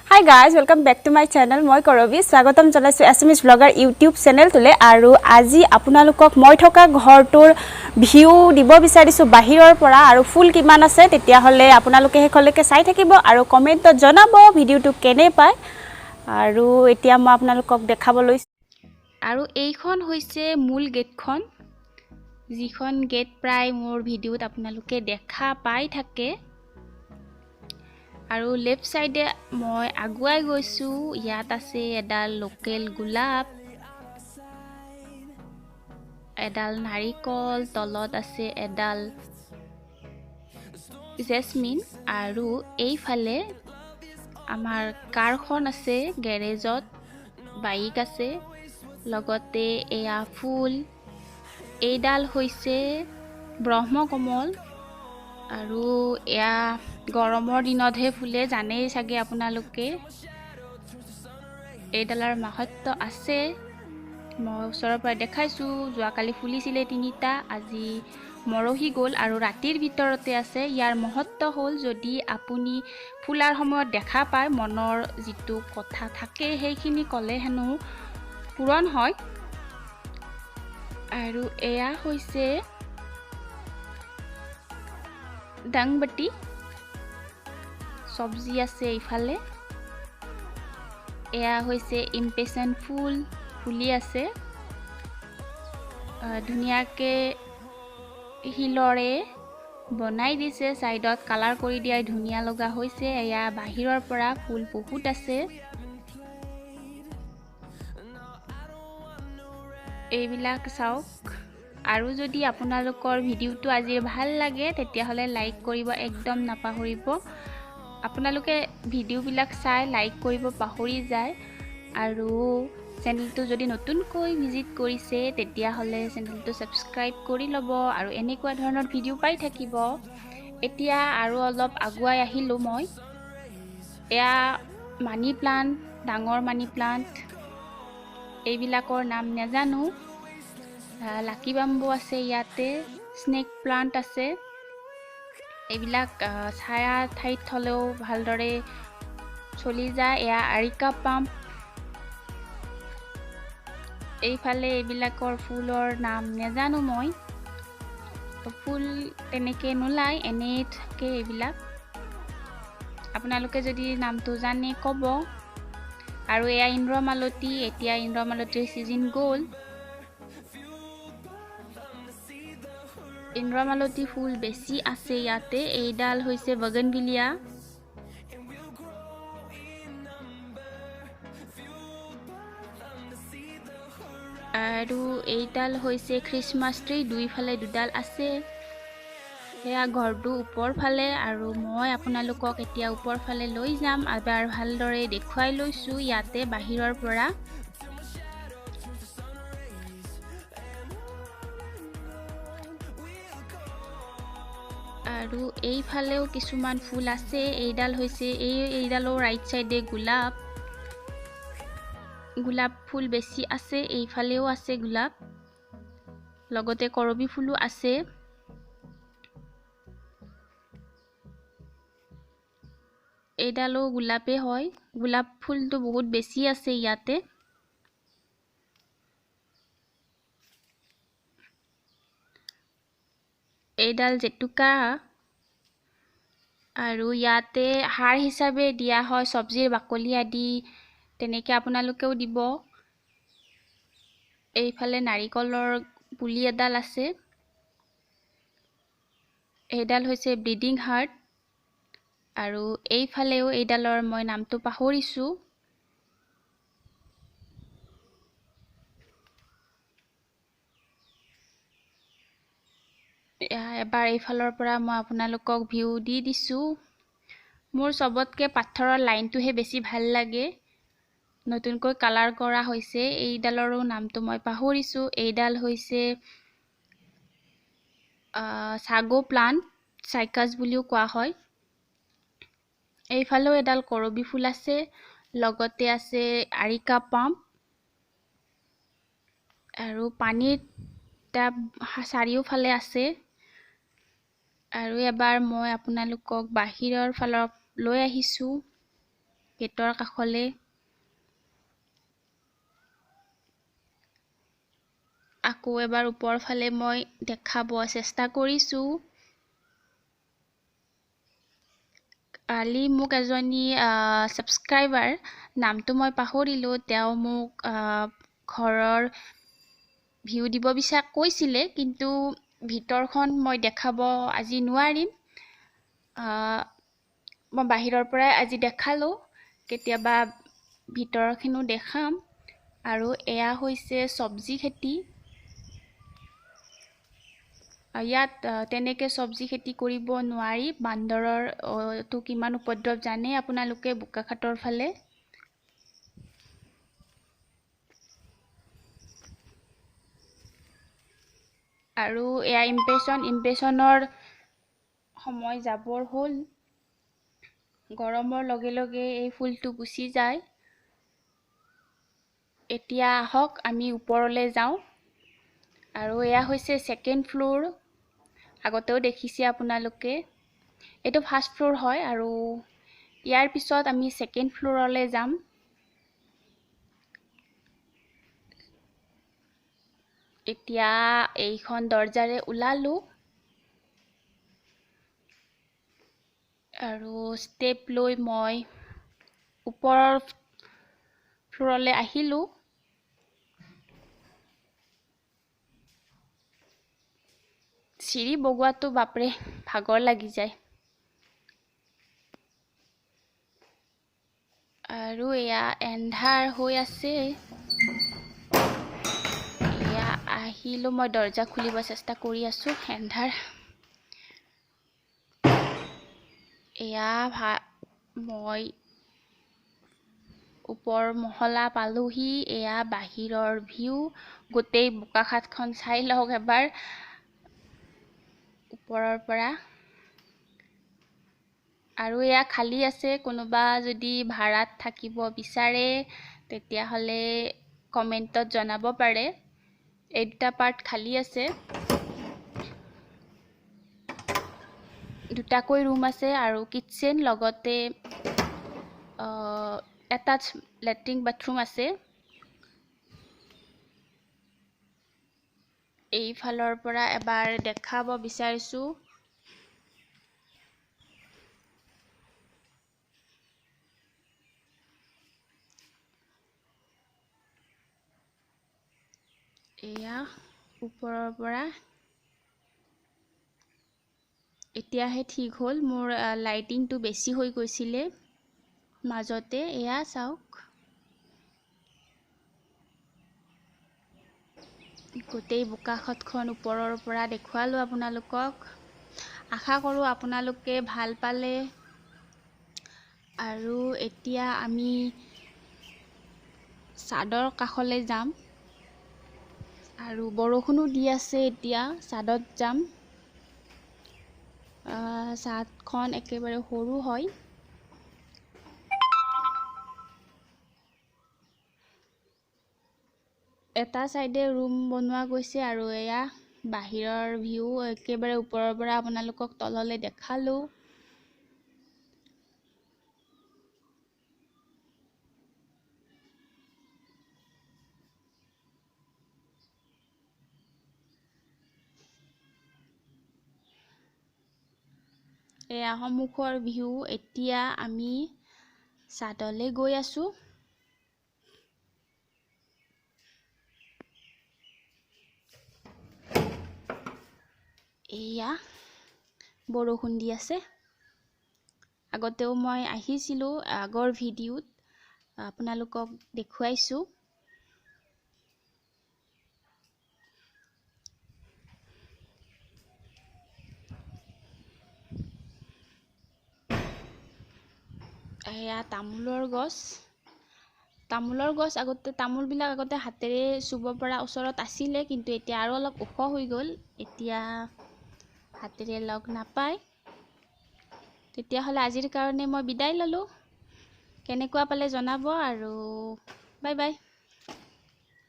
Hi guys, welcome back to my channel. Moi Korobi স্বাগতম জনাইছো SMS blogger YouTube channel তুলে আৰু আজি আপোনালোকক মই থকা ঘৰটোৰ ভিউ দিব বিচাৰিছো বাহিৰৰ পৰা আৰু ফুল কিমান আছে তেতিয়া হলে আপোনালোকে হেকলৈকে চাই থাকিব আৰু কমেন্টত জনাব ভিডিওটো কেনে পায় আৰু এতিয়া মই আপোনালোকক দেখাবলৈ আৰু এইখন হৈছে মূল গেটখন যিখন গেট প্ৰায় মোৰ ভিডিওত আপোনালোকে দেখা পাই থাকে আৰু লেফট সাইডে মই আগুৱাই গৈছো ইয়াত আছে এডাল লোকেল গোলাপ এডাল নাৰিকল তলত আছে এডাল জেসমিন আৰু এইফালে আমাৰ কাৰখন আছে গ্যাৰেজত বাইক আছে লগতে এয়া ফুল এইডাল হৈছে ব্ৰহ্মকমল আৰু এয়া গৰমৰ দিনতহে ফুলে জানেই চাগে আপোনালোকে এইডালৰ মাহাত্ম্য আছে মই ওচৰৰ পৰা দেখাইছো যোৱাকালি ফুলিছিলে তিনিটা আজি মৰহি গল আৰু ৰাতিৰ ভিতৰতে আছে ইয়াৰ মহত্ব হ'ল যদি আপুনি ফুলাৰ সময়ত দেখা পায় মনৰ যিটো কথা থাকে সেইখিনি কলে হেনো পূৰণ হয় আৰু এয়া হৈছে ডাংবটি সবজি আছে ইফালে এয়া হৈছে ইম্পেশন ফুল ফুলি আছে ধুনিয়াকে হিলৰে বনাই দিছে সাইডত কালাৰ কৰি দিয়াই ধুনিয়া লগা হৈছে এয়া বাহিৰৰ পৰা ফুল বহুত আছে এইবিলাক চাওক আৰু যদি আপোনালোকৰ ভিডিওটো আজি ভাল লাগে তেতিয়া হলে লাইক কৰিব একদম নাপাহৰিব আপোনালোকে ভিডিও বিলাক চাই লাইক কৰিব পাহৰি যায় আৰু চেনেলটো যদি নতুনকৈ ভিজিট কৰিছে তেতিয়া হলে চেনেলটো সাবস্ক্ৰাইব কৰি লব আৰু এনেকুৱা ধৰণৰ ভিডিও পাই থাকিব এতিয়া আৰু অলপ আগুৱাই আহিলো মই এয়া মানি প্লান্ট ডাঙৰ মানি প্লান্ট এইবিলাকৰ নাম নেজানো লাকি বাম্বু আছে ইয়াতে স্নেক প্লান্ট আছে এইবিলাক ছায়া ঠাইত থলেও ভালদৰে চলি যায় এয়া আৰিকা পাম্প এইফালে এইবিলাকৰ ফুলৰ নাম নেজানো মই ফুল তেনেকে নোলাই এনে থাকে এইবিলাক আপোনালোকে যদি নামটো জানে কব আৰু এয়া ইন্দ্ৰমালতী এতিয়া ইন্দ্ৰমালতীৰ সিজন গ'ল ইন্দ্ৰমালতী ফুল বেছি আছে ইয়াতে এইডাল হৈছে বগনভিলিয়া আৰু এইডাল হৈছে খ্ৰীষ্টমাছ ট্ৰী দুইফালে দুডাল আছে এয়া ঘৰটো ওপৰ ফালে আৰু মই আপোনালোকক এতিয়া ওপৰ ফালে লৈ যাম এবাৰ ভালদৰে দেখুৱাই লৈছো ইয়াতে বাহিৰৰ পৰা আৰু এইফালেও কিছুমান ফুল আছে এইডাল হৈছে এইডালৰ ৰাইট সাইডে গোলাপ ফুল বেছি আছে এইফালেও আছে গোলাপ লগতে কৰবি ফুলো আছে এইডালো গোলাপে হয় গোলাপ ফুলটো বহুত বেছি আছে ইয়াতে এইডাল জেতুকা আৰু ইয়াতে হাড় হিচাপে দিয়া হয় সবজিৰ বাকলি আদি তেনেকে আপোনালোকেও দিব এইফালে নাৰিকলৰ পুলি এডাল আছে এইডাল হৈছে ব্লিডিং হাৰ্ট আৰু এইফালেও এইডালৰ মই নামটো পাহৰিছো এবাৰ এইফালৰ পৰা মই আপোনালোকক ভিউ দি দিছো মোৰ সবতকে পাথৰৰ লাইনটোহে বেছি ভাল লাগে নতুনকৈ কালাৰ কৰা হৈছে এইডালৰো নামটো মই পাহৰিছো এইডাল হৈছে সাগো প্লান্ট সাইকাস বুলিও কোৱা হয় এইফালেও এডাল কৰবি ফুল আছে লগতে আছে আৰিকা পাম্প আৰু পানীৰ টাব চাৰিওফালে আছে আৰু এবাৰ মই আপোনালোকক বাহিৰৰ ফালৰ লৈ আহিছো গেটৰ কাষলে আকৌ এবাৰ ওপৰ ফালে মই দেখাব চেষ্টা কৰিছোঁ। কালি মোক এজনী ছাবস্ক্ৰাইবাৰ, নামটো মই পাহৰিলোঁ, তেওঁ মোক ঘৰৰ ভিউ দিব কৈছিলে, কিন্তু ভিতৰখন মই দেখাব আজি নোৱাৰিম। মই বাহিৰৰ পৰাই আজি দেখালোঁ, কেতিয়াবা ভিতৰখিনিও দেখাম। আৰু এয়া হৈছে চব্জি খেতি। ইয়াত তেনেকৈ চব্জি খেতি কৰিব নোৱাৰি, বান্দৰৰ তো কিমান উপদ্ৰৱ জানে আপোনালোকে বোকাখাটৰ ফালে। আৰু এয়া ইমপ্ৰেশ্যনৰ সময় যাবৰ হ'ল। গৰমৰ লগে লগে এই ফুলটো গুচি যায়। এতিয়া আহক আমি ওপৰলৈ যাওঁ। আৰু এয়া হৈছে ছেকেণ্ড ফ্ল'ৰ। আগতেও দেখিছে আপোনালোকে। এইটো ফাৰ্ষ্ট ফ্ল'ৰ হয়, আৰু ইয়াৰ পিছত আমি ছেকেণ্ড ফ্ল'ৰলৈ যাম। এতিয়া এইখন দৰজাৰে ওলালোঁ আৰু ষ্টেপ লৈ মই ওপৰৰ ফ্ল'ৰলৈ আহিলোঁ। চিৰি বগোৱাটো বাপৰে ভাগৰ লাগি যায়। আৰু এয়া এন্ধাৰ হৈ আছে। এয়া আহিলোঁ, মই দৰজা খুলিব চেষ্টা কৰি আছোঁ, এন্ধাৰ। এয়া মই ওপৰ মহলা পালোহি। এয়া বাহিৰৰ ভিউ, গোটেই বোকাখাটখন চাই লওক এবাৰ ওপৰৰ পৰা। আৰু এয়া খালী আছে, কোনোবা যদি ভাড়াত থাকিব বিচাৰে তেতিয়াহ'লে কমেণ্টত জনাব পাৰে। এই দুটা পাৰ্ট খালী আছে, দুটাকৈ ৰুম আছে আৰু কিটচেন, লগতে এটাচ লেট্ৰিন বাথৰুম আছে। এইফালৰ পৰা এবাৰ দেখাব বিচাৰিছোঁ। এয়া ওপৰৰ পৰা এতিয়াহে ঠিক হ'ল। মোৰ লাইটিংটো বেছি হৈ গৈছিলে মাজতে। এয়া চাওক, গোটেই বোকাখাটখন ওপৰৰ পৰা দেখুৱালোঁ আপোনালোকক। আশা কৰোঁ আপোনালোকে ভাল পালে। আৰু এতিয়া আমি ছাদৰ কাষলৈ যাম। আৰু বৰষুণো দি আছে, এতিয়া ছাদত যাম। ছাদখন একেবাৰে সৰু হয়। এটা চাইডে ৰুম বনোৱা গৈছে, আৰু এয়া বাহিৰৰ ভিউ একেবাৰে ওপৰৰ পৰা আপোনালোকক তললৈ দেখালোঁ। এয়া সন্মুখৰ ভিউ। এতিয়া আমি ছাদলৈ গৈ আছোঁ। এয়া বৰষুণ দি আছে। আগতেও মই আহিছিলোঁ, আগৰ ভিডিঅ'ত আপোনালোকক দেখুৱাইছোঁ। এয়া তামোলৰ গছ। তামোলবিলাক আগতে হাতেৰে চুব পৰা ওচৰত আছিলে, কিন্তু এতিয়া আৰু অলপ ওখ হৈ গ'ল। এতিয়া হাতেৰে লগ নাপায়। তেতিয়াহ'লে আজিৰ কাৰণে মই বিদায় ল'লোঁ। কেনেকুৱা পালে জনাব, আৰু বাই বাই।